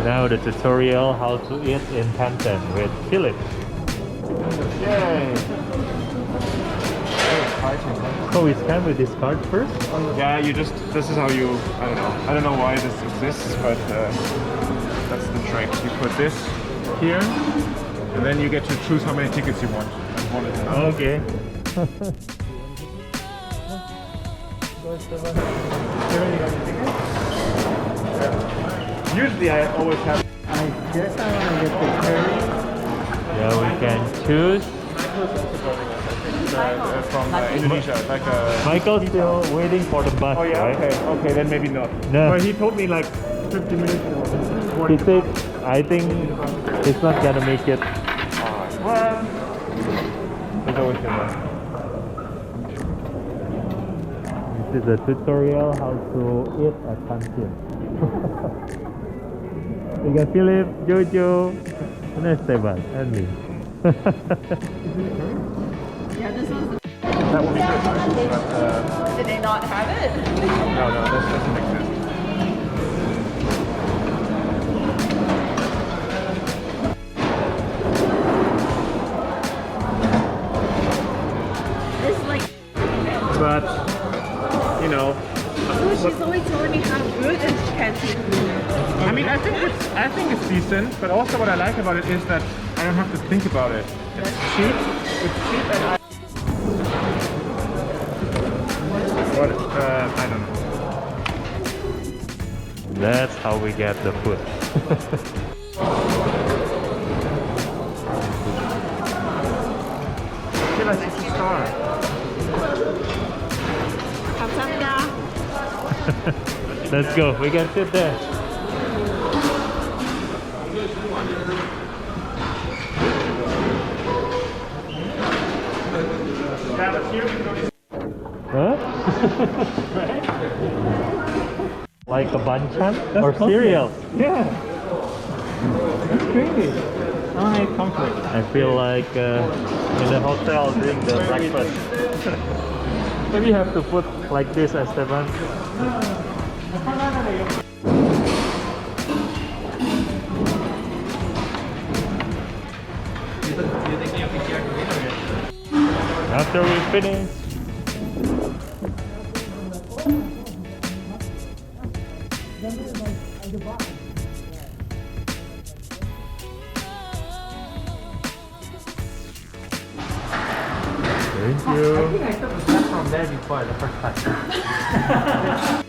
Now the tutorial how to eat in Tencent with Philip. Yay! So we scan with this card first? Yeah, you just, this is how you, I don't know why this exists, but that's the trick. You put this here, and then you get to choose how many tickets you want. Okay. Usually I always have. I guess I want to get the curry. Yeah, we can choose. From Indonesia, like a. Michael's still waiting for the bus, Oh yeah, right? okay, then maybe not. No. But he told me like 50 minutes or He 40. said, I think he's not gonna make it. Well, there's always been that. This is a tutorial how to eat at Kantin. We got Philip, Jojo, and Esteban, and me. Yeah, this was. That would be good. But, Did they not have it? no, this doesn't exist. It's like. But, you know, So she's always telling me how good is canteen food. I mean, I think it's decent, but also what I like about it is that I don't have to think about it. It's cheap, and I don't know. That's how we get the food. I feel like it's a star. 감사합니다. Let's go, we can sit there. Yeah, but here we go. Huh? Like a banchan or cereal? Yeah. That's crazy. I hate comfort. I feel like in the hotel during the breakfast. Maybe you have to put like this, Esteban. After we finish, thank you. I think I took the stuff from there before the first time.